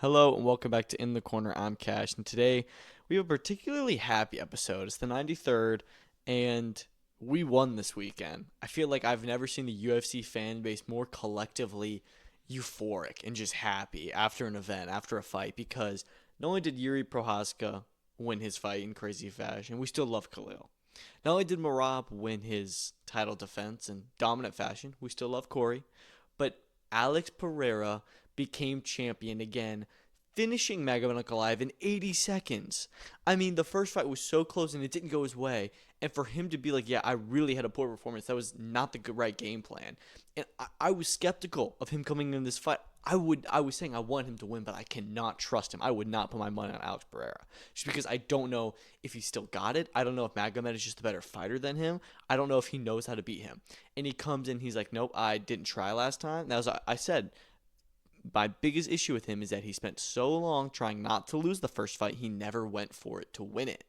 Hello and welcome back to In the Corner. I'm Cash, and today we have a particularly happy episode. It's the 93rd, and we won this weekend. I feel like I've never seen the UFC fan base more collectively euphoric and just happy after an event, after a fight, because not only did Jiri Prochazka win his fight in crazy fashion, we still love Khalil. Not only did Merab win his title defense in dominant fashion, we still love Cory, but Alex Pereira became champion again, finishing Magomed Ankalaev in 80 seconds. I mean, the first fight was so close and it didn't go his way. And for him to be like, yeah, I really had a poor performance, that was not the right game plan. And I was skeptical of him coming in this fight. I was saying I want him to win, but I cannot trust him. I would not put my money on Alex Pereira just because I don't know if he still got it. I don't know if Magomed is just a better fighter than him. I don't know if he knows how to beat him. And he comes in, he's like, nope, I didn't try last time. That was I said my biggest issue with him is that he spent so long trying not to lose the first fight, he never went for it to win it.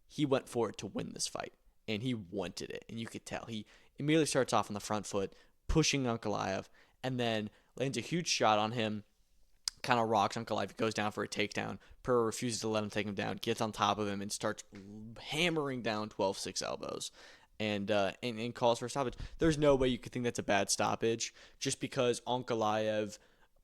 He went for it to win this fight, and he wanted it, and you could tell. He immediately starts off on the front foot, pushing Ankalaev, and then lands a huge shot on him, kind of rocks Ankalaev, goes down for a takedown. Pereira refuses to let him take him down, gets on top of him, and starts hammering down 12-6 elbows. And calls for a stoppage. There's no way you could think that's a bad stoppage just because Ankalaev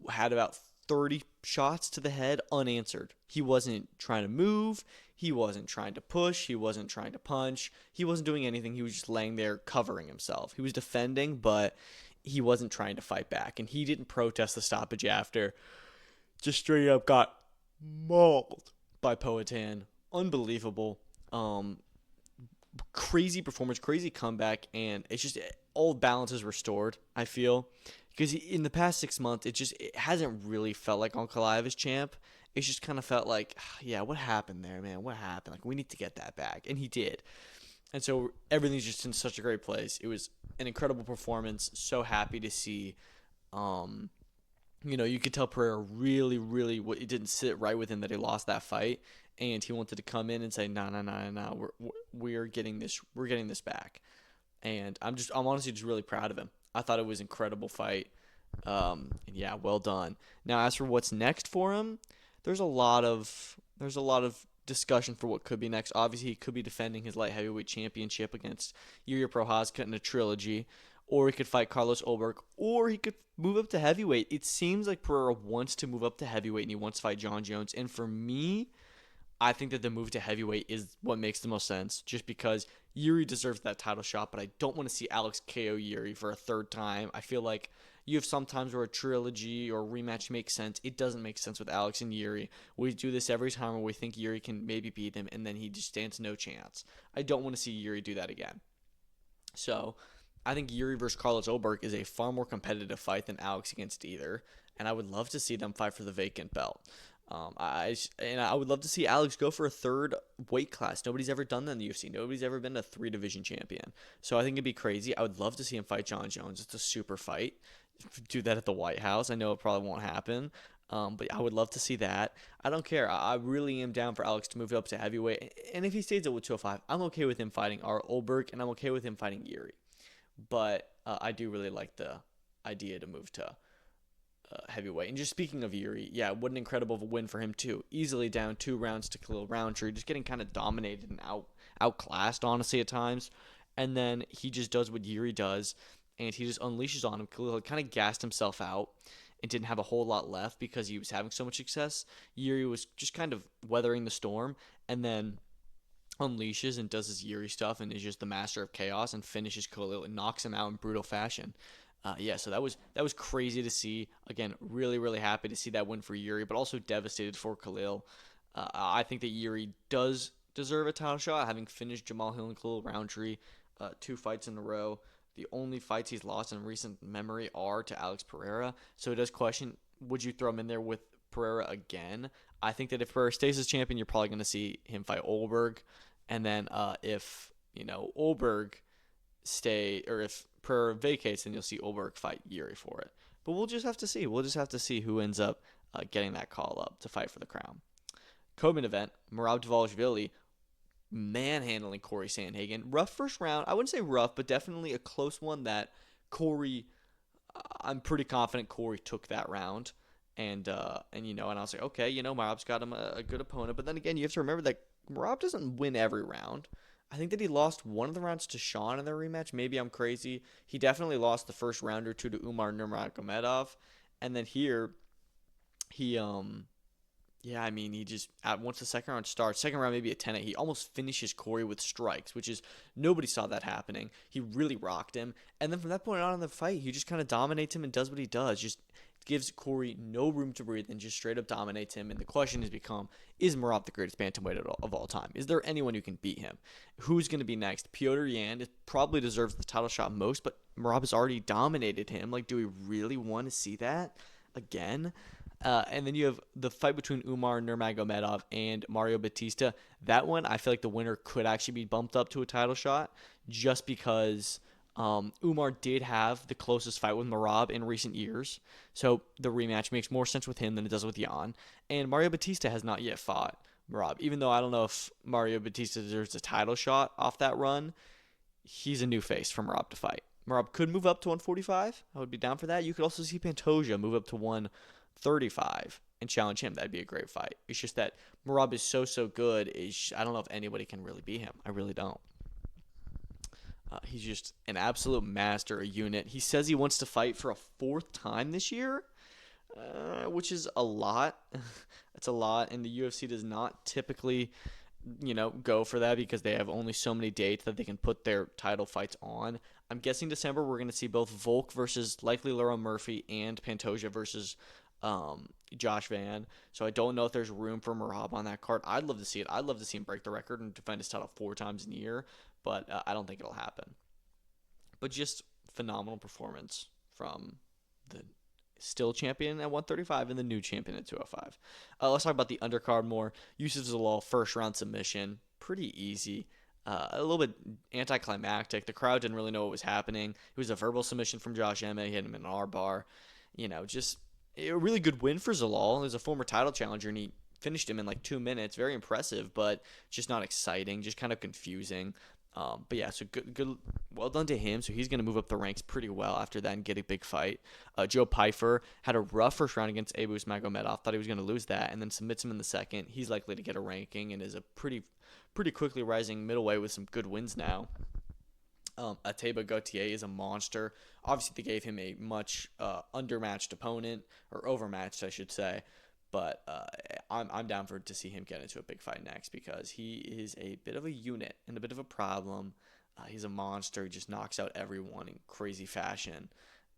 had about 30 shots to the head unanswered. He wasn't trying to move. He wasn't trying to push. He wasn't trying to punch. He wasn't doing anything. He was just laying there covering himself. He was defending, but he wasn't trying to fight back. And he didn't protest the stoppage after. Just straight up got mauled by Poatan. Unbelievable. Crazy performance, crazy comeback, and it's just all balance is restored, I feel. Because in the past 6 months, it hasn't really felt like Ankalaev is champ. It's just kind of felt like, yeah, what happened there, man? What happened? Like, we need to get that back. And he did. And so everything's just in such a great place. It was an incredible performance. So happy to see. You could tell Pereira really, really, it didn't sit right with him that he lost that fight. And he wanted to come in and say, no, we're getting this back. And I'm honestly just really proud of him. I thought it was an incredible fight. And yeah, well done. Now, as for what's next for him, there's a lot of discussion for what could be next. Obviously, he could be defending his light heavyweight championship against Jiri Prochazka in a trilogy, or he could fight Carlos Ulberg, or he could move up to heavyweight. It seems like Pereira wants to move up to heavyweight and he wants to fight Jon Jones. And for me, I think that the move to heavyweight is what makes the most sense, just because Jiri deserves that title shot, but I don't want to see Alex KO Jiri for a third time. I feel like you have some times where a trilogy or a rematch makes sense. It doesn't make sense with Alex and Jiri. We do this every time where we think Jiri can maybe beat him, and then he just stands no chance. I don't want to see Jiri do that again. So I think Jiri versus Carlos Ulberg is a far more competitive fight than Alex against either, and I would love to see them fight for the vacant belt. I would love to see Alex go for a third weight class. Nobody's ever done that in the UFC. Nobody's ever been a 3-division champion. So I think it'd be crazy. I would love to see him fight Jon Jones. It's a super fight. Do that at the White House. I know it probably won't happen, but I would love to see that. I don't care. I really am down for Alex to move up to heavyweight. And if he stays at 205, I'm okay with him fighting our Ulberg, and I'm okay with him fighting Jiri. But I do really like the idea to move to heavyweight. And just speaking of Jiri, yeah, what an incredible win for him too. Easily down 2 rounds to Khalil Rountree, just getting kind of dominated and outclassed, honestly, at times. And then he just does what Jiri does, and he just unleashes on him. Khalil had kind of gassed himself out and didn't have a whole lot left because he was having so much success. Jiri was just kind of weathering the storm, and then unleashes and does his Jiri stuff and is just the master of chaos and finishes Khalil and knocks him out in brutal fashion. So that was crazy to see. Again, really, really happy to see that win for Jiri, but also devastated for Khalil. I think that Jiri does deserve a title shot, having finished Jamal Hill and Khalil Rountree 2 fights in a row. The only fights he's lost in recent memory are to Alex Pereira. So it does question, would you throw him in there with Pereira again? I think that if Pereira stays as champion, you're probably going to see him fight Ulberg. And then if, Ulberg if Pereira vacates, then you'll see Ulberg fight Jiri for it. But we'll just have to see. We'll just have to see who ends up getting that call up to fight for the crown. Co-main event, Merab Dvalishvili manhandling Cory Sandhagen. Rough first round. I wouldn't say rough, but definitely a close one that Cory, I'm pretty confident Cory took that round. And I was like, okay, Merab's got him a good opponent. But then again, you have to remember that Merab doesn't win every round. I think that he lost one of the rounds to Sean in their rematch. Maybe I'm crazy. He definitely lost the first round or two to Usman Nurmagomedov. And then here, he yeah, I mean, he just once the second round starts, second round maybe a 10-8, he almost finishes Cory with strikes, which is nobody saw that happening. He really rocked him, and then from that point on in the fight, he just kind of dominates him and does what he does. Just gives Cory no room to breathe and just straight up dominates him. And the question has become: is Merab the greatest bantamweight of all time? Is there anyone who can beat him? Who's going to be next? Petr Yan probably deserves the title shot most, but Merab has already dominated him. Like, do we really want to see that again? And then you have the fight between Umar Nurmagomedov and Mario Batista. That one, I feel like the winner could actually be bumped up to a title shot just because Umar did have the closest fight with Merab in recent years. So the rematch makes more sense with him than it does with Yan. And Mario Batista has not yet fought Merab. Even though I don't know if Mario Batista deserves a title shot off that run, he's a new face for Merab to fight. Merab could move up to 145. I would be down for that. You could also see Pantoja move up to 135 and challenge him. That'd be a great fight. It's just that Merab is so good. I don't know if anybody can really beat him. I really don't. He's just an absolute master, a unit. He says he wants to fight for a fourth time this year, which is a lot. It's a lot, and the UFC does not typically, go for that because they have only so many dates that they can put their title fights on. I'm guessing December we're going to see both Volk versus likely Laura Murphy and Pantoja versus Josh Van. So I don't know if there's room for Merab on that card. I'd love to see it. I'd love to see him break the record and defend his title 4 times in a year, but I don't think it'll happen. But just phenomenal performance from the still champion at 135 and the new champion at 205. Let's talk about the undercard more. Yusuf Zalal, first round submission. Pretty easy. A little bit anticlimactic. The crowd didn't really know what was happening. It was a verbal submission from Josh Emmett. He had him in an armbar. Just a really good win for Zalal. He was a former title challenger, and he finished him in like 2 minutes. Very impressive, but just not exciting. Just kind of confusing. But yeah, so good, well done to him. So he's going to move up the ranks pretty well after that and get a big fight. Joe Pyfer had a rough first round against Abus Magomedov. Thought he was going to lose that, and then submits him in the second. He's likely to get a ranking and is a pretty quickly rising middleweight with some good wins now. Ateba Gautier is a monster. Obviously, they gave him a much undermatched opponent, or overmatched, I should say. But I'm down to see him get into a big fight next because he is a bit of a unit and a bit of a problem. He's a monster. He just knocks out everyone in crazy fashion.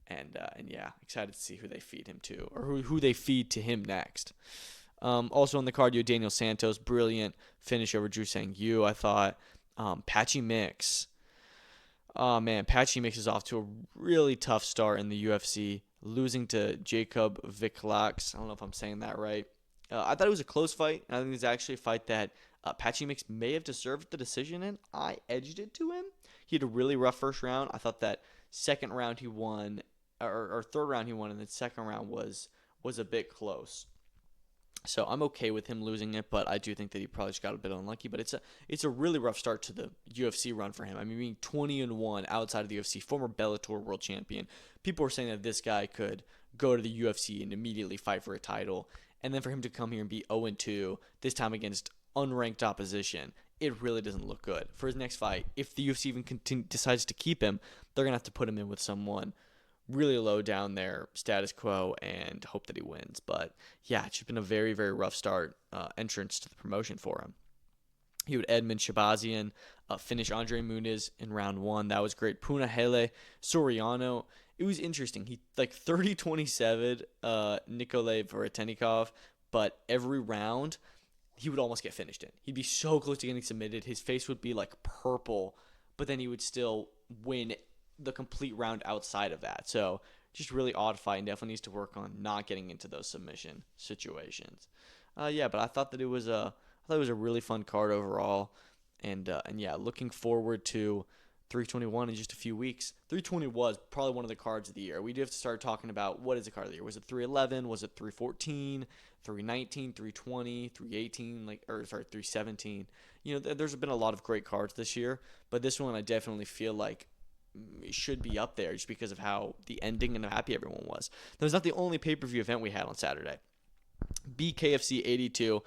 And yeah, excited to see who they feed him to, or who they feed to him next. Also on the card, you have Daniel Santos, brilliant finish over Drew Sang Yu, I thought. Patchy Mix. Oh man, Patchy Mix is off to a really tough start in the UFC, losing to Jacob Viklax. I don't know if I'm saying that right. I thought it was a close fight. I think it was actually a fight that Patchy Mix may have deserved the decision in. I edged it to him. He had a really rough first round. I thought that second round he won, or third round he won, and the second round was a bit close. So I'm okay with him losing it, but I do think that he probably just got a bit unlucky. But it's a really rough start to the UFC run for him. I mean, being 20-1 outside of the UFC, former Bellator world champion. People were saying that this guy could go to the UFC and immediately fight for a title, and then for him to come here and be 0-2, this time against unranked opposition, it really doesn't look good. For his next fight, if the UFC even decides to keep him, they're gonna have to put him in with someone really low down their status quo and hope that he wins. But yeah, it's just been a very, very rough start, entrance to the promotion for him. He would Edmund Shabazian finish Andre Muniz in round 1. That was great. Punahele Soriano. It was interesting. He 30-27 Nikolay Vorotennikov, but every round he would almost get finished in. He'd be so close to getting submitted. His face would be like purple, but then he would still win the complete round outside of that. So just really odd fight, and definitely needs to work on not getting into those submission situations. Yeah, but I thought that it was a really fun card overall, and yeah, looking forward to 321 in just a few weeks. 320 was probably one of the cards of the year. We do have to start talking about what is the card of the year. Was it 311? Was it 314? 319, 320, 318, 317. There's been a lot of great cards this year, but this one I definitely feel like should be up there just because of how the ending and how happy everyone was. That was not the only pay-per-view event we had on Saturday. BKFC 82,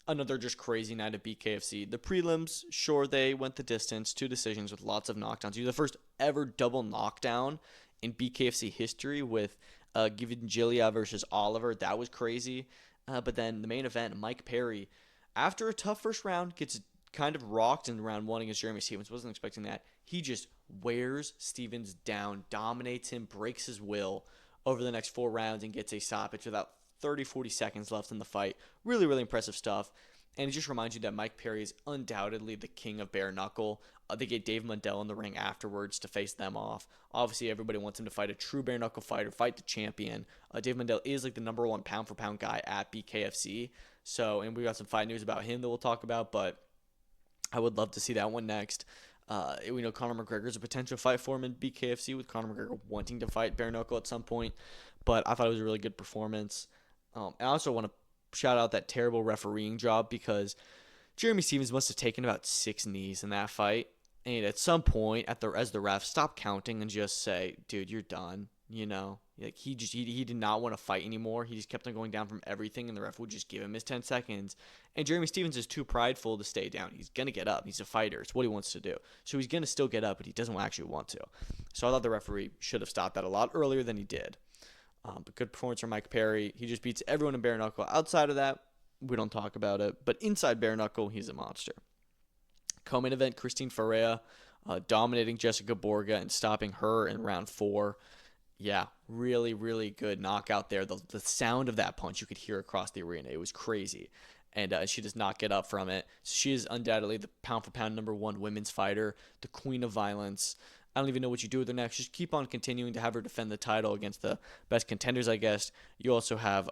another just crazy night of BKFC. The prelims, sure, they went the distance, 2 decisions with lots of knockdowns. You're the first ever double knockdown in BKFC history with Givangilia versus Oliver. That was crazy. But then the main event, Mike Perry, after a tough first round, gets kind of rocked in round 1 against Jeremy Stephens. Wasn't expecting that. He just wears Stephens down, dominates him, breaks his will over the next 4 rounds, and gets a stoppage without 30, 40 seconds left in the fight. Really, really impressive stuff. And it just reminds you that Mike Perry is undoubtedly the king of bare knuckle. They get Dave Mundell in the ring afterwards to face them off. Obviously, everybody wants him to fight a true bare knuckle fighter, fight the champion. Dave Mundell is like the number 1 pound for pound guy at BKFC. So, and we got some fight news about him that we'll talk about, but I would love to see that one next. We know Conor McGregor is a potential fight for him in BKFC, with Conor McGregor wanting to fight bare knuckle at some point. But I thought it was a really good performance. And I also want to shout out that terrible refereeing job, because Jeremy Stephens must have taken about 6 knees in that fight. And at some point, as the ref, stop counting and just say, dude, you're done. You know, like he did not want to fight anymore. He just kept on going down from everything, and the ref would just give him his 10 seconds. And Jeremy Stephens is too prideful to stay down. He's going to get up. He's a fighter. It's what he wants to do. So he's going to still get up, but he doesn't actually want to. So I thought the referee should have stopped that a lot earlier than he did. But good performance from Mike Perry. He just beats everyone in bare knuckle. Outside of that, we don't talk about it. But inside bare knuckle, he's a monster. Co-main event, Christine Ferreira dominating Jessica Borga and stopping her in round 4. Yeah, really, really good knockout there. The sound of that punch you could hear across the arena. It was crazy. And she does not get up from it. She is undoubtedly the pound-for-pound number 1 women's fighter, the queen of violence. I don't even know what you do with her next. Just keep on continuing to have her defend the title against the best contenders, I guess. You also have,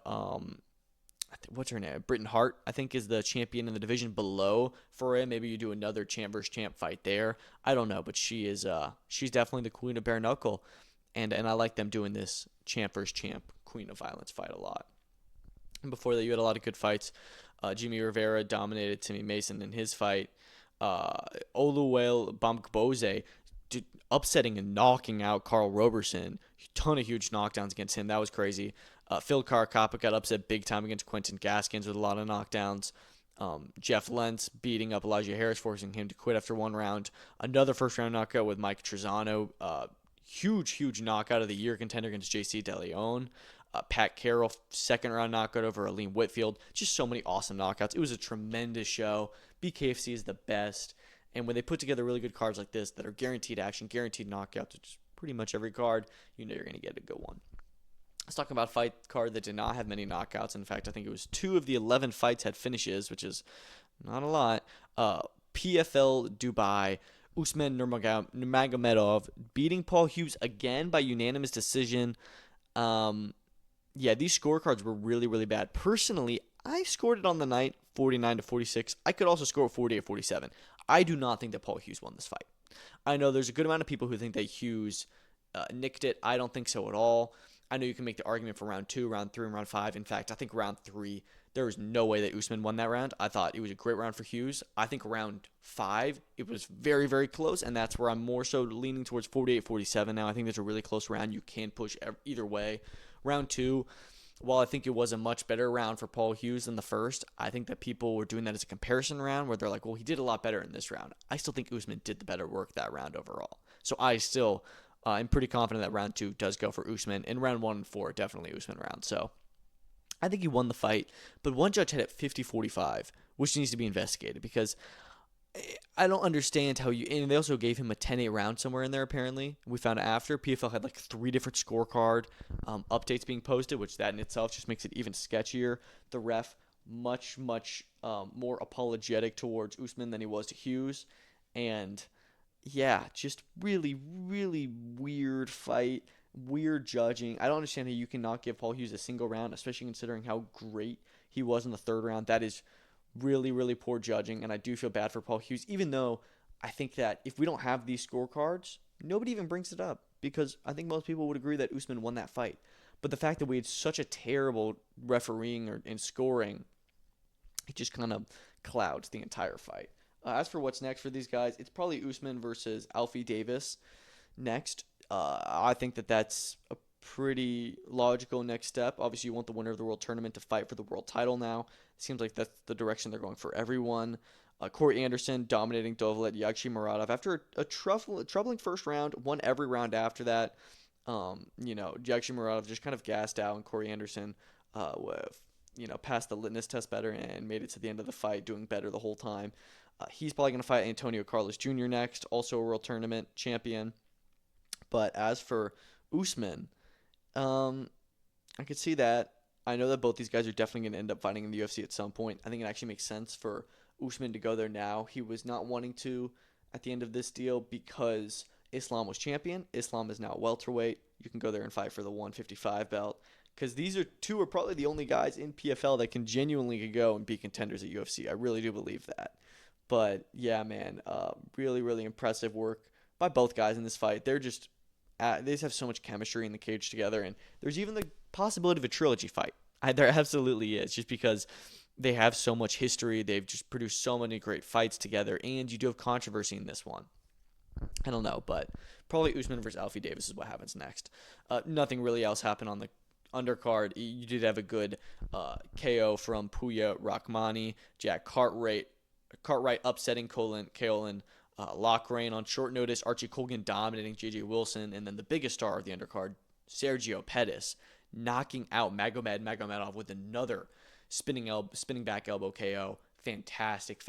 what's her name? Britain Hart, I think, is the champion in the division below Ferreira. Maybe you do another champ versus champ fight there. I don't know, but she's definitely the queen of bare knuckle. And I like them doing this champ versus champ queen of violence fight a lot. And before that, you had a lot of good fights. Jimmy Rivera dominated Timmy Mason in his fight. Oluwale Bamgbose upsetting and knocking out Carl Roberson. A ton of huge knockdowns against him. That was crazy. Phil Caracappa got upset big time against Quentin Gaskins with a lot of knockdowns. Jeff Lentz beating up Elijah Harris, forcing him to quit after 1 round. Another first-round knockout with Mike Trezano. Huge knockout of the year contender against JC De Leon. Pat Carroll, 2nd-round knockout over Aleem Whitfield. Just so many awesome knockouts. It was a tremendous show. BKFC is the best. And when they put together really good cards like this that are guaranteed action, guaranteed knockouts, which is pretty much every card, you know you're going to get a good one. Let's talk about a fight card that did not have many knockouts. In fact, I think it was 2 of the 11 fights had finishes, which is not a lot. PFL Dubai, Usman Nurmagomedov beating Paul Hughes again by unanimous decision. Yeah, these scorecards were really, really bad. Personally, I scored it on the night 49-46. I could also score 48-47. I do not think that Paul Hughes won this fight. I know there's a good amount of people who think that Hughes nicked it. I don't think so at all. I know you can make the argument for round 2, round 3, and round 5. In fact, I think round 3, there was no way that Usman won that round. I thought it was a great round for Hughes. I think round 5, it was very, very close, and that's where I'm more so leaning towards 48-47 now. I think that's a really close round. You can push either way. Round 2, while I think it was a much better round for Paul Hughes than the first, I think that people were doing that as a comparison round where they're like, well, he did a lot better in this round. I still think Usman did the better work that round overall. So I still I'm pretty confident that round 2 does go for Usman. In round 1 and 4, definitely Usman round. So I think he won the fight, but one judge had it 50-45, which needs to be investigated because I don't understand how you... And they also gave him a 10-8 round somewhere in there, apparently. We found out after. PFL had like 3 different scorecard updates being posted, which that in itself just makes it even sketchier. The ref much more apologetic towards Usman than he was to Hughes. And yeah, just really, really weird fight. Weird judging. I don't understand how you cannot give Paul Hughes a single round, especially considering how great he was in the 3rd round. That is really, really poor judging, and I do feel bad for Paul Hughes, even though I think that if we don't have these scorecards, nobody even brings it up, because I think most people would agree that Usman won that fight. But the fact that we had such a terrible refereeing and scoring, it just kind of clouds the entire fight. As for what's next for these guys, it's probably Usman versus Alfie Davis. next. I think that's a pretty logical next step. Obviously, you want the winner of the world tournament to fight for the world title now. It seems like that's the direction they're going for everyone. Corey Anderson dominating Dovlet Yagshimuradov after a troubling first round, won every round after that. Yagshimuradov just kind of gassed out, and Corey Anderson passed the litmus test better and made it to the end of the fight, doing better the whole time. He's probably going to fight Antonio Carlos Jr. next, also a world tournament champion. But as for Usman, I could see that. I know that both these guys are definitely going to end up fighting in the UFC at some point. I think it actually makes sense for Usman to go there now. He was not wanting to at the end of this deal because Islam was champion. Islam is now welterweight. You can go there and fight for the 155 belt. Because these two are probably the only guys in PFL that can genuinely go and be contenders at UFC. I really do believe that. But yeah, man, really, really impressive work by both guys in this fight. They just have so much chemistry in the cage together, and there's even the possibility of a trilogy fight. There absolutely is, just because they have so much history. They've just produced so many great fights together, and you do have controversy in this one. I don't know, but probably Usman versus Alfie Davis is what happens next. Nothing really else happened on the undercard. You did have a good KO from Puya Rachmani, Jack Cartwright upsetting Kaolin Lochrain on short notice, Archie Colgan dominating J.J. Wilson, and then the biggest star of the undercard, Sergio Pettis, knocking out Magomed Magomedov with another spinning back elbow KO. Fantastic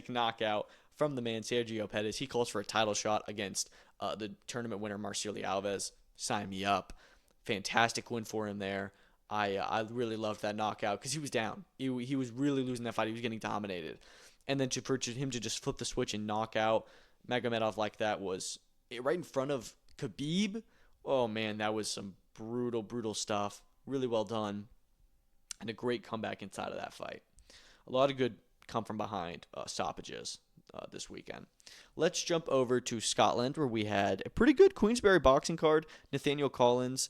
knockout from the man Sergio Pettis. He calls for a title shot against the tournament winner Marcelo Alves. Sign me up. Fantastic win for him there. I really loved that knockout because he was down. He was really losing that fight. He was getting dominated. And then for him to just flip the switch and knock out Magomedov like that was right in front of Khabib. Oh, man, that was some brutal stuff. Really well done. And a great comeback inside of that fight. A lot of good come from behind stoppages this weekend. Let's jump over to Scotland, where we had a pretty good Queensberry boxing card. Nathaniel Collins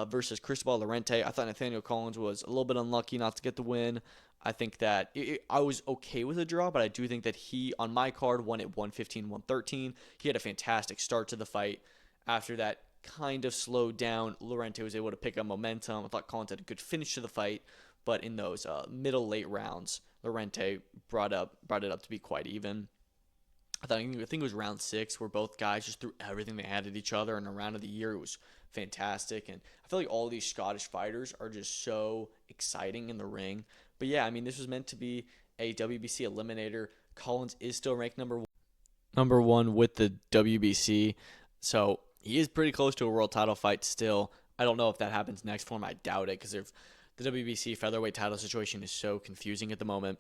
versus Cristobal Lorente. I thought Nathaniel Collins was a little bit unlucky not to get the win. I think that I was okay with a draw, but I do think that he, on my card, won at 115-113. He had a fantastic start to the fight. After that kind of slowed down, Lorente was able to pick up momentum. I thought Collins had a good finish to the fight, but in those middle-late rounds, Lorente brought it up to be quite even. I think it was round 6 where both guys just threw everything they had at each other, and around of the year it was fantastic. And I feel like all of these Scottish fighters are just so exciting in the ring. But yeah, I mean, this was meant to be a WBC eliminator. Collins is still ranked number one with the WBC, so he is pretty close to a world title fight still. I don't know if that happens next for him. I doubt it, because the WBC featherweight title situation is so confusing at the moment.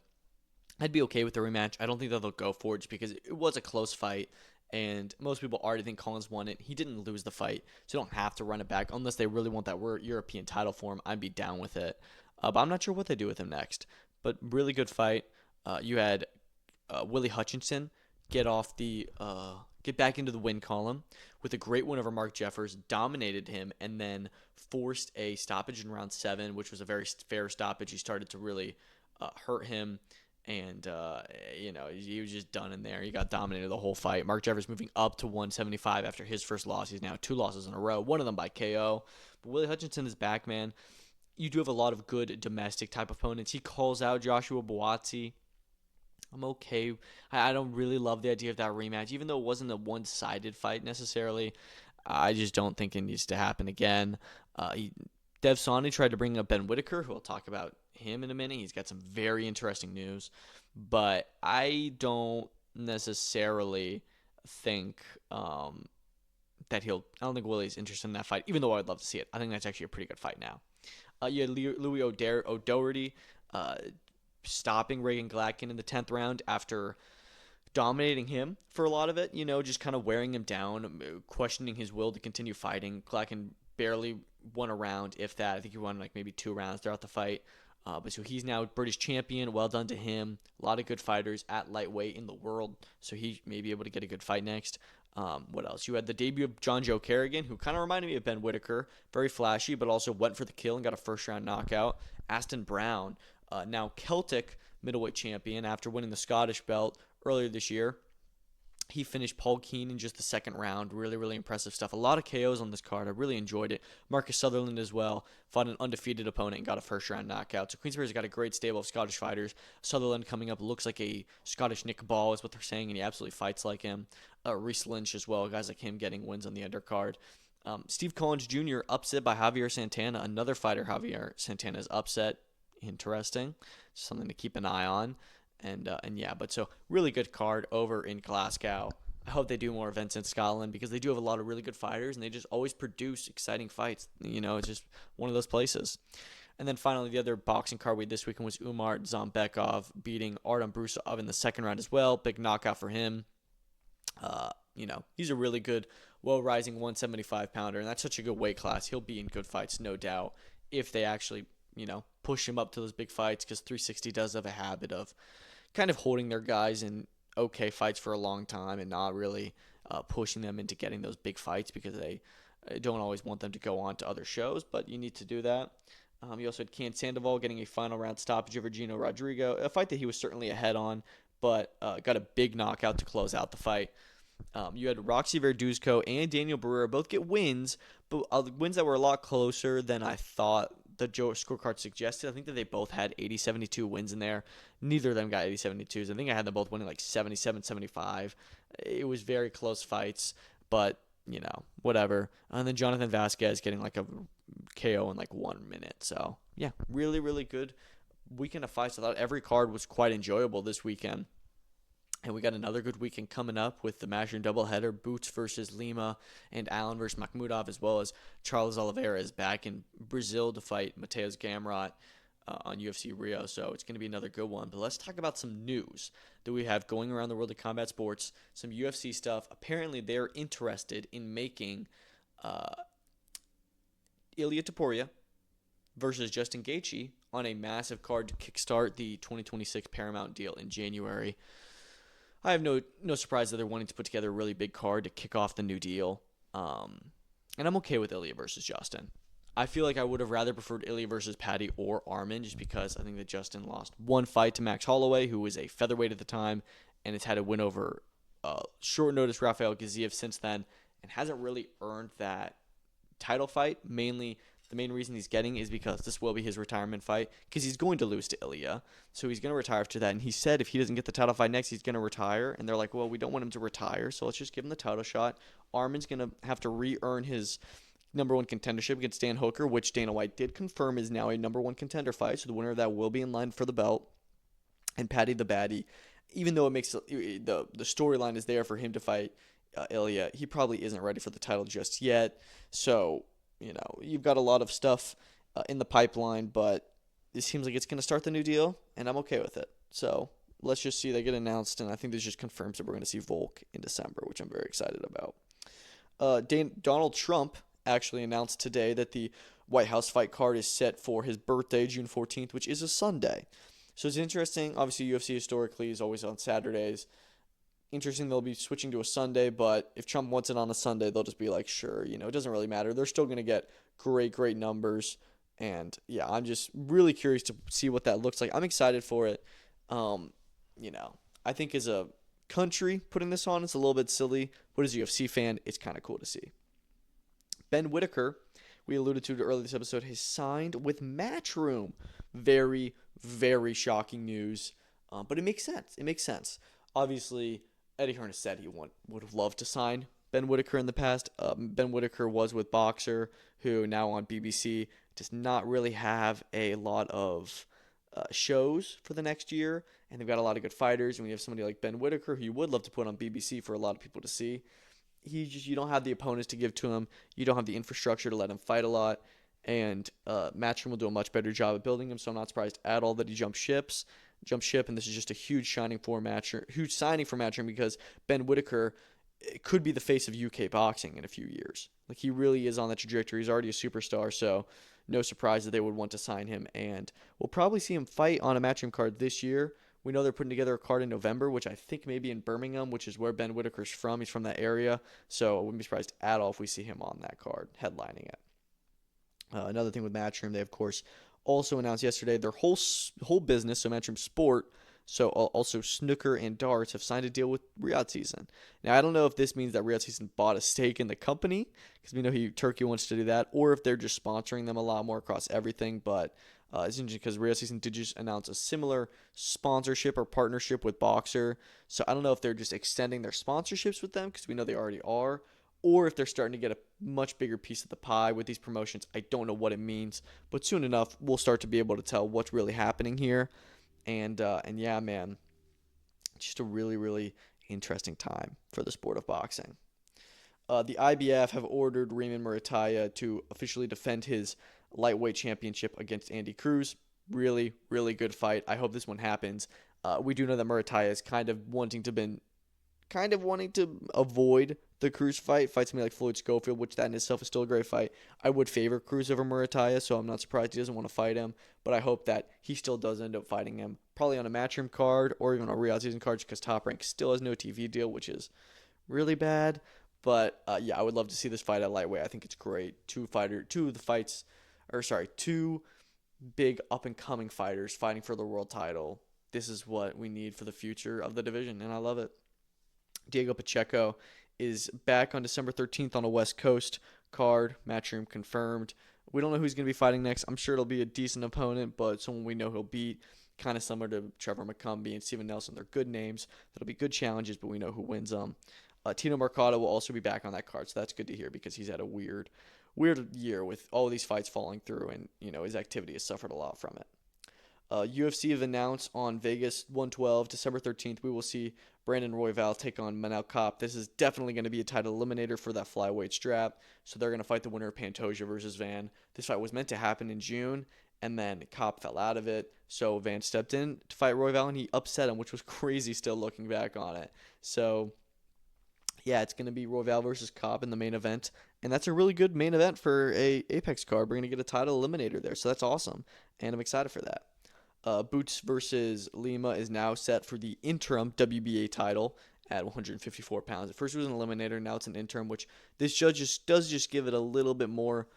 I'd be okay with the rematch. I don't think that they'll go for it just because it was a close fight, and most people already think Collins won it. He didn't lose the fight, so they don't have to run it back unless they really want that European title for him. I'd be down with it. But I'm not sure what they do with him next. But really good fight. You had Willie Hutchinson get back into the win column with a great win over Mark Jeffers, dominated him, and then forced a stoppage in round 7, which was a very fair stoppage. He started to really hurt him, and he was just done in there. He got dominated the whole fight. Mark Jeffers moving up to 175 after his first loss. He's now 2 losses in a row, one of them by KO. But Willie Hutchinson is back, man. You do have a lot of good domestic type opponents. He calls out Joshua Buatsi. I'm okay. I don't really love the idea of that rematch, even though it wasn't a one-sided fight necessarily. I just don't think it needs to happen again. Dev Sani tried to bring up Ben Whittaker, who we'll talk about him in a minute. He's got some very interesting news, but I don't necessarily think I don't think Willie's interested in that fight, even though I'd love to see it. I think that's actually a pretty good fight now. You had Louis O'Doherty stopping Reagan Gladkin in the 10th round after dominating him for a lot of it, just kind of wearing him down, questioning his will to continue fighting. Gladkin barely won a round, if that. I think he won like maybe 2 rounds throughout the fight. But so he's now British champion. Well done to him. A lot of good fighters at lightweight in the world, so he may be able to get a good fight next. What else? You had the debut of John Joe Kerrigan, who kind of reminded me of Ben Whittaker. Very flashy, but also went for the kill and got a first-round knockout. Aston Brown, now Celtic middleweight champion after winning the Scottish belt earlier this year. He finished Paul Keane in just the second round. Really, really impressive stuff. A lot of KOs on this card. I really enjoyed it. Marcus Sutherland as well. Fought an undefeated opponent and got a first-round knockout. So Queensberry's got a great stable of Scottish fighters. Sutherland coming up looks like a Scottish Nick Ball is what they're saying, and he absolutely fights like him. Reese Lynch as well. Guys like him getting wins on the undercard. Steve Collins Jr. upset by Javier Santana. Another fighter Javier Santana is upset. Interesting. Something to keep an eye on. And yeah, but so really good card over in Glasgow. I hope they do more events in Scotland because they do have a lot of really good fighters and they just always produce exciting fights. It's just one of those places. And then finally, the other boxing card we had this weekend was Umar Zambekov beating Artem Brusov in the second round as well. Big knockout for him. He's a really good, well-rising 175 pounder, and that's such a good weight class. He'll be in good fights, no doubt, if they actually, push him up to those big fights, because 360 does have a habit of kind of holding their guys in okay fights for a long time and not really pushing them into getting those big fights because they don't always want them to go on to other shows, but you need to do that. You also had Ken Sandoval getting a final round stoppage over Gino Rodrigo, a fight that he was certainly ahead on, but got a big knockout to close out the fight. You had Roxy Verduzco and Daniel Barrera both get wins, but wins that were a lot closer than I thought the scorecard suggested. I think that they both had 80-72 wins in there. Neither of them got 80-72s. I think I had them both winning like 77-75. It was very close fights, but, whatever. And then Jonathan Vasquez getting like a KO in like 1 minute. So, yeah, really, really good weekend of fights. I thought every card was quite enjoyable this weekend. And we got another good weekend coming up with the Matchroom doubleheader, Boots versus Lima and Allen versus Makhmudov, as well as Charles Oliveira is back in Brazil to fight Mateus Gamrot on UFC Rio. So it's going to be another good one. But let's talk about some news that we have going around the world of combat sports, some UFC stuff. Apparently, they're interested in making Ilia Topuria versus Justin Gaethje on a massive card to kickstart the 2026 Paramount deal in January. I have no surprise that they're wanting to put together a really big card to kick off the new deal. And I'm okay with Ilia versus Justin. I feel like I would have rather preferred Ilia versus Paddy or Arman just because I think that Justin lost one fight to Max Holloway, who was a featherweight at the time, and has had a win over short notice Rafael Gaziev since then, and hasn't really earned that title fight. The main reason he's getting is because this will be his retirement fight because he's going to lose to Ilia. So he's going to retire after that. And he said if he doesn't get the title fight next, he's going to retire. And they're like, well, we don't want him to retire, so let's just give him the title shot. Arman's going to have to re-earn his number one contendership against Dan Hooker, which Dana White did confirm is now a number one contender fight. So the winner of that will be in line for the belt. And Paddy the Baddy, even though it makes the storyline is there for him to fight Ilia, he probably isn't ready for the title just yet. So you've got a lot of stuff in the pipeline, but it seems like it's going to start the new deal, and I'm okay with it. So let's just see that get announced, and I think this just confirms that we're going to see Volk in December, which I'm very excited about. Donald Trump actually announced today that the White House fight card is set for his birthday, June 14th, which is a Sunday. So it's interesting. Obviously, UFC historically is always on Saturdays. Interesting they'll be switching to a Sunday, but if Trump wants it on a Sunday, they'll just be like, sure, it doesn't really matter. They're still going to get great numbers, and yeah, I'm just really curious to see what that looks like. I'm excited for it. I think as a country putting this on, it's a little bit silly, but as a UFC fan, it's kind of cool to see. Ben Whittaker, we alluded to it earlier this episode, has signed with Matchroom. Very, very shocking news, but it makes sense. Obviously, Eddie Hearn has said he would have loved to sign Ben Whittaker in the past. Ben Whittaker was with Boxer, who now on BBC does not really have a lot of shows for the next year, and they've got a lot of good fighters. And when you have somebody like Ben Whittaker, who you would love to put on BBC for a lot of people to see, you don't have the opponents to give to him. You don't have the infrastructure to let him fight a lot, and Matchroom will do a much better job at building him. So I'm not surprised at all that he jumped ship, and this is just a huge signing for Matchroom because Ben Whittaker could be the face of UK boxing in a few years. Like, he really is on that trajectory. He's already a superstar, so no surprise that they would want to sign him, and we'll probably see him fight on a Matchroom card this year. We know they're putting together a card in November, which I think may be in Birmingham, which is where Ben Whittaker's from. He's from that area, so I wouldn't be surprised at all if we see him on that card, headlining it. Another thing with Matchroom, they, of course, also announced yesterday their whole business, so Matchroom Sport, So also snooker and darts have signed a deal with Riyadh Season. Now I don't know if this means that Riyadh Season bought a stake in the company, because we know Turkey wants to do that, or if they're just sponsoring them a lot more across everything. But it's interesting because Riyadh Season did just announce a similar sponsorship or partnership with Boxer. So I don't know if they're just extending their sponsorships with them, because we know they already are, or if they're starting to get a much bigger piece of the pie with these promotions. I don't know what it means, but soon enough we'll start to be able to tell what's really happening here. And yeah, man, just a really, really interesting time for the sport of boxing. The IBF have ordered Raymond Murataya to officially defend his lightweight championship against Andy Cruz. Really, really good fight. I hope this one happens. We do know that Murataya is kind of wanting to avoid the Cruz fight somebody like Floyd Schofield, which that in itself is still a great fight. I would favor Cruz over Murataya, so I'm not surprised he doesn't want to fight him, but I hope that he still does end up fighting him, probably on a Matchroom card or even a Riyadh Season card, because Top Rank still has no TV deal, which is really bad. But yeah, I would love to see this fight at lightweight. I think it's great. Two big up-and-coming fighters fighting for the world title. This is what we need for the future of the division, and I love it. Diego Pacheco is back on December 13th on a West Coast card. Matchroom confirmed. We don't know who's going to be fighting next. I'm sure it'll be a decent opponent, but someone we know he'll beat. Kind of similar to Trevor McCumbee and Steven Nelson. They're good names. That'll be good challenges, but we know who wins them. Tino Mercado will also be back on that card, so that's good to hear, because he's had a weird year with all these fights falling through, and his activity has suffered a lot from it. UFC have announced on Vegas 112, December 13th, we will see Brandon Royval take on Manel Kape. This is definitely going to be a title eliminator for that flyweight strap. So they're going to fight the winner of Pantoja versus Van. This fight was meant to happen in June, and then Kape fell out of it. So Van stepped in to fight Royval, and he upset him, which was crazy still looking back on it. So yeah, it's going to be Royval versus Kape in the main event. And that's a really good main event for a Apex card. We're going to get a title eliminator there. So that's awesome. And I'm excited for that. Boots versus Lima is now set for the interim WBA title at 154 pounds. At first it was an eliminator, now it's an interim, which this judge does just give it a little bit more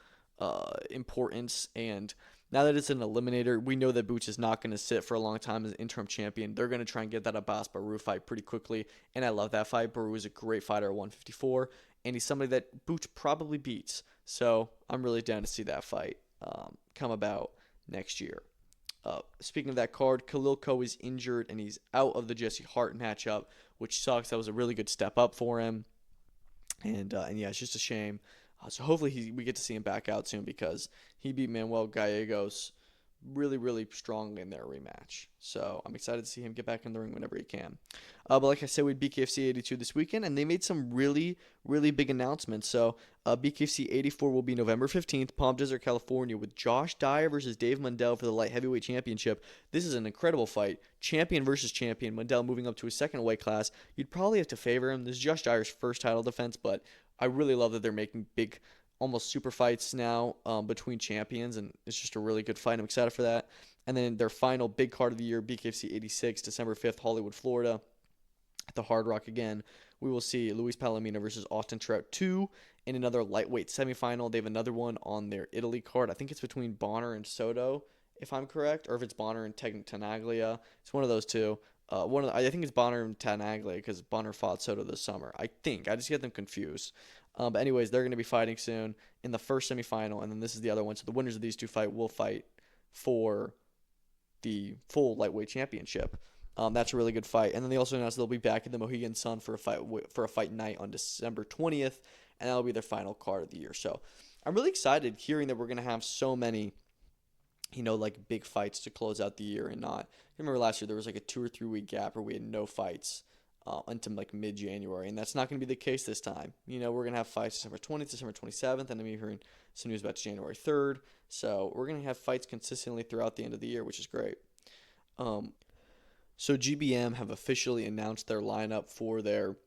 importance. And now that it's an eliminator, we know that Boots is not going to sit for a long time as interim champion. They're going to try and get that Abbas Baru fight pretty quickly, and I love that fight. Baru is a great fighter at 154, and he's somebody that Boots probably beats. So I'm really down to see that fight come about next year. Speaking of that card, Khalil Ko is injured and he's out of the Jesse Hart matchup, which sucks. That was a really good step up for him, and yeah, it's just a shame. So hopefully we get to see him back out soon, because he beat Manuel Gallegos really, really strongly in their rematch. So I'm excited to see him get back in the ring whenever he can. But like I said, we had BKFC 82 this weekend, and they made some really, really big announcements. So BKFC 84 will be November 15th, Palm Desert, California, with Josh Dyer versus Dave Mundell for the light heavyweight championship. This is an incredible fight. Champion versus champion. Mundell moving up to his second weight class. You'd probably have to favor him. This is Josh Dyer's first title defense, but I really love that they're making big, almost super fights now between champions, and it's just a really good fight. I'm excited for that. And then their final big card of the year, BKFC 86, December 5th, Hollywood, Florida, at the Hard Rock again. We will see Luis Palomino versus Austin Trout 2 in another lightweight semifinal. They have another one on their Italy card. I think it's between Bonner and Soto, if I'm correct, or if it's Bonner and Tenaglia. It's one of those two. I think it's Bonner and Tenaglia, because Bonner fought Soto this summer. I just get them confused. But anyways, they're going to be fighting soon in the first semifinal, and then this is the other one. So the winners of these two fights will fight for the full lightweight championship. That's a really good fight. And then they also announced they'll be back in the Mohegan Sun for a fight night on December 20th, and that'll be their final card of the year. So I'm really excited hearing that we're going to have so many, like big fights to close out the year, and not. I remember last year there was like a 2 or 3 week gap where we had no fights until like mid-January, and that's not going to be the case this time. We're going to have fights December 20th, December 27th, and I'm hearing some news about January 3rd. So we're going to have fights consistently throughout the end of the year, which is great. So GBM have officially announced their lineup for their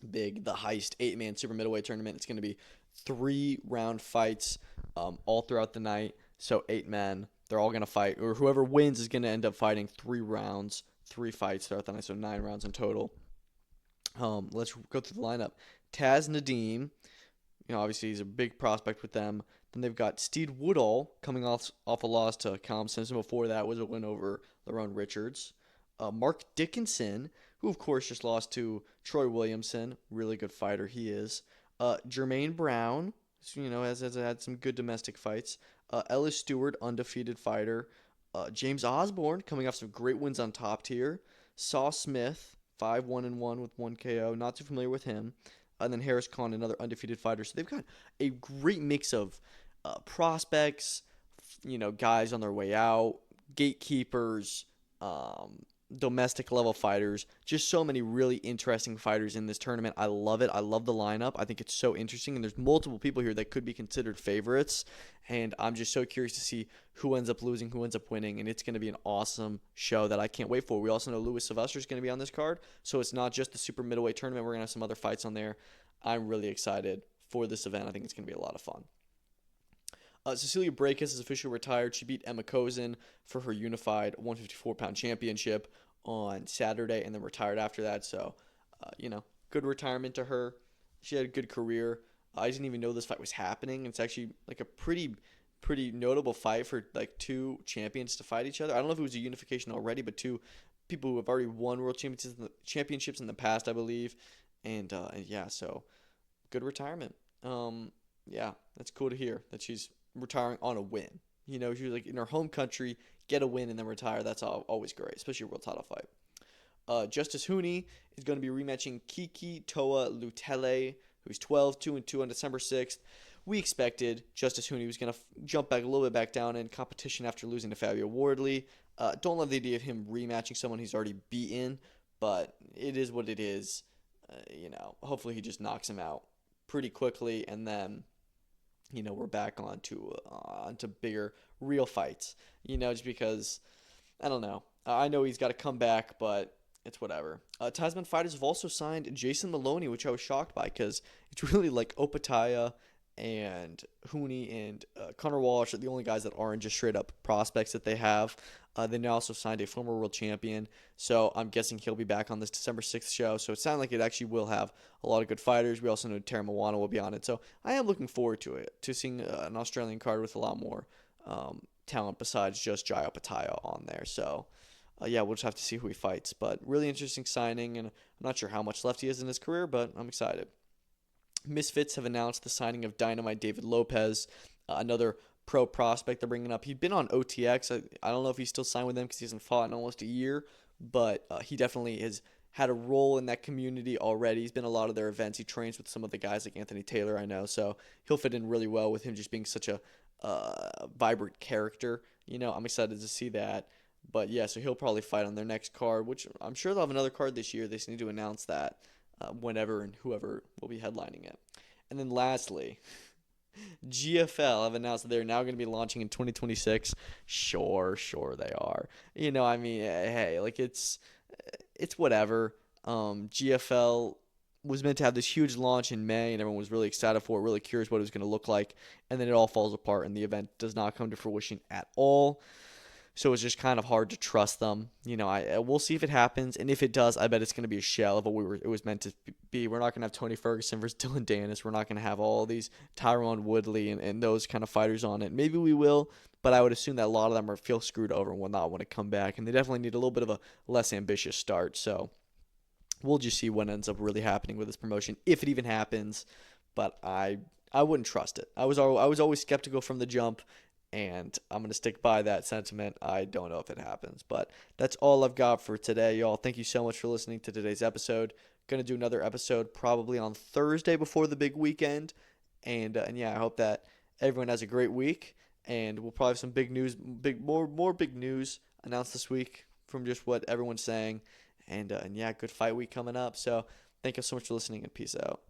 the Heist 8-man super middleweight tournament. It's going to be 3-round fights all throughout the night. So 8 men, they're all going to fight, or whoever wins is going to end up fighting 3 rounds, 3 fights throughout the night, so 9 rounds in total. Let's go through the lineup. Taz Nadeem, obviously he's a big prospect with them. Then they've got Steve Woodall coming off a loss to Callum Simpson. Before that was a win over Lerone Richards. Mark Dickinson, who of course just lost to Troy Williamson, really good fighter he is. Jermaine Brown, has had some good domestic fights. Ellis Stewart, undefeated fighter. James Osborne, coming off some great wins on top tier. Saw Smith, 5-1-1 with 1 KO. Not too familiar with him. And then Harris Khan, another undefeated fighter. So they've got a great mix of prospects, guys on their way out, gatekeepers, domestic level fighters. Just so many really interesting fighters in this tournament. I love it. I love the lineup. I think it's so interesting, and there's multiple people here that could be considered favorites, and I'm just so curious to see who ends up losing, who ends up winning, and it's going to be an awesome show that I can't wait for. We also know Louis Sylvester is going to be on this card, so it's not just the super middleweight tournament. We're going to have some other fights on there. I'm really excited for this event. I think it's going to be a lot of fun. Cecilia Brækhus is officially retired. She beat Emma Kozin for her unified 154-pound championship on Saturday and then retired after that. So, good retirement to her. She had a good career. I didn't even know this fight was happening. It's actually like a pretty notable fight for like two champions to fight each other. I don't know if it was a unification already, but two people who have already won world championships in the past, I believe. And yeah, so good retirement. Yeah, that's cool to hear that she's retiring on a win. She was like in her home country, get a win and then retire. That's always great, especially a world title fight. Justice Hooney is going to be rematching Kiki Toa Lutele, who's 12-2-2 on December 6th. We expected Justice Hooney was going to jump back a little bit back down in competition after losing to Fabio Wardley. Don't love the idea of him rematching someone he's already beaten, but it is what it is. Hopefully he just knocks him out pretty quickly, and then we're back onto bigger, real fights. Just because, I don't know. I know he's got to come back, but it's whatever. Tasman Fighters have also signed Jason Maloney, which I was shocked by because it's really like Opataya and Hooney and Connor Walsh are the only guys that aren't just straight up prospects that they have. They now also signed a former world champion, so I'm guessing he'll be back on this December 6th show. So it sounds like it actually will have a lot of good fighters. We also know Tara Moana will be on it, so I am looking forward to it, to seeing an Australian card with a lot more talent besides just Jai Opataya on there. So yeah, we'll just have to see who he fights, but really interesting signing, and I'm not sure how much left he has in his career, but I'm excited. Misfits have announced the signing of Dynamite David Lopez, another pro prospect they're bringing up. He'd been on OTX. I don't know if he's still signed with them because he hasn't fought in almost a year, but he definitely has had a role in that community already. He's been a lot of their events. He trains with some of the guys like Anthony Taylor, I know, so he'll fit in really well with him just being such a vibrant character. I'm excited to see that. But yeah, so he'll probably fight on their next card, which I'm sure they'll have another card this year. They just need to announce that whenever and whoever will be headlining it. And then lastly, GFL have announced that they're now going to be launching in 2026. Sure they are. Hey, like it's whatever. GFL was meant to have this huge launch in May, and everyone was really excited for it, really curious what it was going to look like, and then it all falls apart, and the event does not come to fruition at all. So it's just kind of hard to trust them. We'll see if it happens, and if it does, I bet it's going to be a shell of what it was meant to be. We're not going to have Tony Ferguson versus Dylan Dennis. We're not going to have all these Tyrone Woodley and those kind of fighters on it. Maybe we will, but I would assume that a lot of them feel screwed over and will not want to come back, and they definitely need a little bit of a less ambitious start. So we'll just see what ends up really happening with this promotion, if it even happens. But I wouldn't trust it. I was always skeptical from the jump. And I'm going to stick by that sentiment. I don't know if it happens. But that's all I've got for today, y'all. Thank you so much for listening to today's episode. Going to do another episode probably on Thursday before the big weekend. And yeah, I hope that everyone has a great week. And we'll probably have some big news, more big news announced this week from just what everyone's saying. And yeah, good fight week coming up. So thank you so much for listening, and peace out.